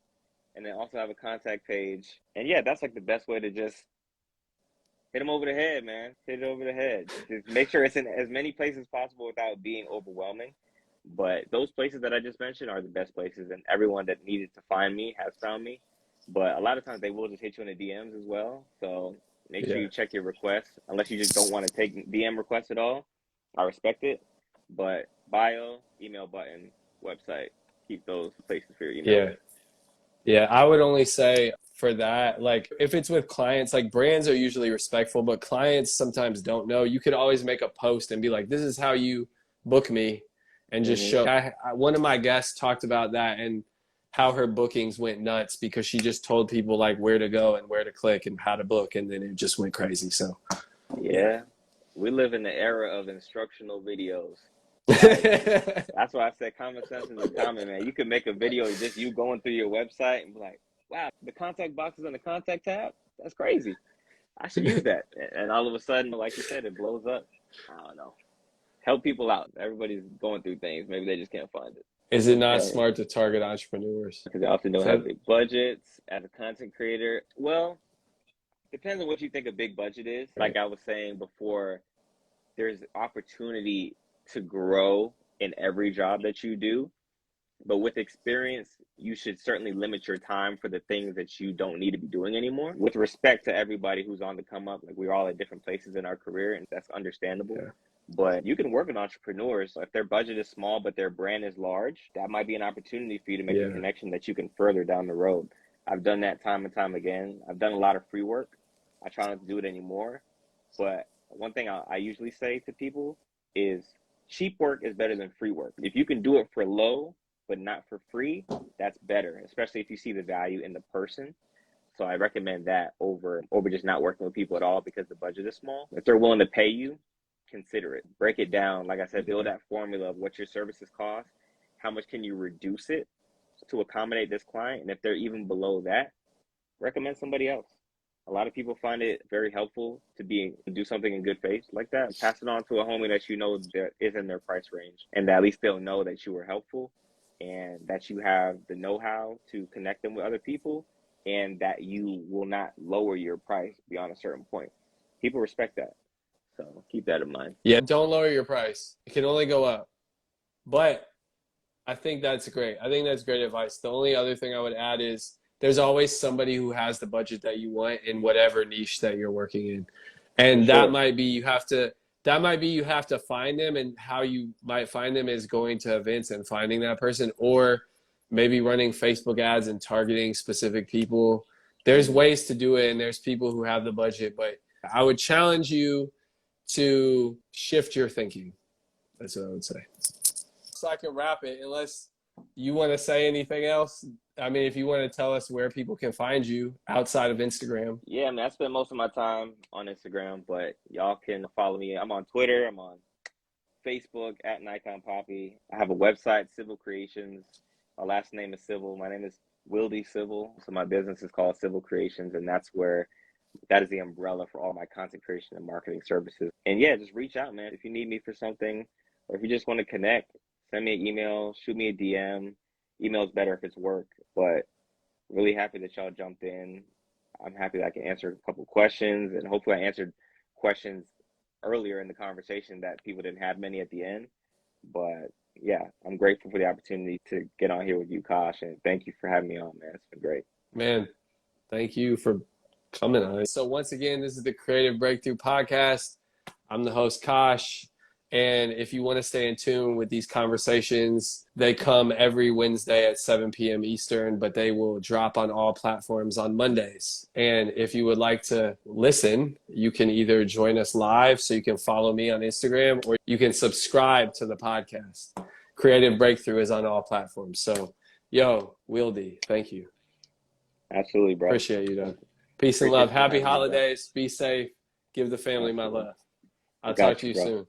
S1: and then also have a contact page. And yeah, that's like the best way to just hit them over the head, man. Hit it over the head. Just make sure it's in as many places as possible without being overwhelming. But those places that I just mentioned are the best places, and everyone that needed to find me has found me. But a lot of times they will just hit you in the DMs as well. So make sure you check your requests, unless you just don't want to take DM requests at all. I respect it. But bio, email button, website, keep those places for your email.
S2: Yeah. Yeah, I would only say for that, like if it's with clients, like brands are usually respectful, but clients sometimes don't know. You could always make a post and be like, this is how you book me, and just show. One of my guests talked about that and how her bookings went nuts because she just told people like where to go and where to click and how to book, and then it just went crazy. So
S1: yeah. We live in the era of instructional videos. That's why I said common sense is uncommon, man. You could make a video of just you going through your website and be like, wow, the contact box is in the contact tab? That's crazy. I should use that. And all of a sudden, like you said, it blows up. I don't know. Help people out. Everybody's going through things. Maybe they just can't find it.
S2: Is it not smart to target entrepreneurs?
S1: Because they often don't have big budgets as a content creator. Well, depends on what you think a big budget is. Like I was saying before, there's opportunity to grow in every job that you do. But with experience, you should certainly limit your time for the things that you don't need to be doing anymore. With respect to everybody who's on the come up, like we're all at different places in our career, and that's understandable. Yeah. But you can work with entrepreneurs. If their budget is small, but their brand is large, that might be an opportunity for you to make a connection that you can further down the road. I've done that time and time again. I've done a lot of free work. I try not to do it anymore. But one thing I usually say to people is cheap work is better than free work. If you can do it for low, but not for free, that's better, especially if you see the value in the person. So I recommend that over just not working with people at all because the budget is small. If they're willing to pay you, consider it. Break it down. Like I said, build that formula of what your services cost, how much can you reduce it to accommodate this client, and if they're even below that, recommend somebody else. A lot of people find it very helpful to do something in good faith like that. Pass it on to a homie that you know that is in their price range, and that at least they'll know that you were helpful and that you have the know-how to connect them with other people, and that you will not lower your price beyond a certain point. People respect that. So keep that in mind.
S2: Yeah, don't lower your price. It can only go up. But I think that's great. I think that's great advice. The only other thing I would add is there's always somebody who has the budget that you want in whatever niche that you're working in. And
S1: For sure.
S2: that might be you have to find them, and how you might find them is going to events and finding that person, or maybe running Facebook ads and targeting specific people. There's ways to do it, and there's people who have the budget, but I would challenge you to shift your thinking. That's what I would say. So I can wrap it, unless you want to say anything else. I mean, if you want to tell us where people can find you outside of Instagram.
S1: Yeah, I mean, I spend most of my time on Instagram, but y'all can follow me. I'm on Twitter. I'm on Facebook at Nikon Poppy. I have a website, Civil Creations. My last name is Civil. My name is Wildy Civil. So my business is called Civil Creations, and that is the umbrella for all my content creation and marketing services. And yeah, just reach out, man. If you need me for something, or if you just want to connect, send me an email, shoot me a DM. Email is better if it's work, but really happy that y'all jumped in. I'm happy that I can answer a couple questions, and hopefully I answered questions earlier in the conversation that people didn't have many at the end. But yeah, I'm grateful for the opportunity to get on here with you, Kosh, and thank you for having me on, man. It's been great.
S2: Man, thank you for coming on. So once again, this is the Creative Breakthrough Podcast. I'm the host, Kosh. And if you want to stay in tune with these conversations, they come every Wednesday at 7 p.m. Eastern, but they will drop on all platforms on Mondays. And if you would like to listen, you can either join us live, so you can follow me on Instagram, or you can subscribe to the podcast. Creative Breakthrough is on all platforms. So, yo, Wildy, thank you.
S1: Absolutely, bro.
S2: Appreciate you, though. Peace and love. Happy holidays. Be safe. Give the family my love. I'll talk to you soon.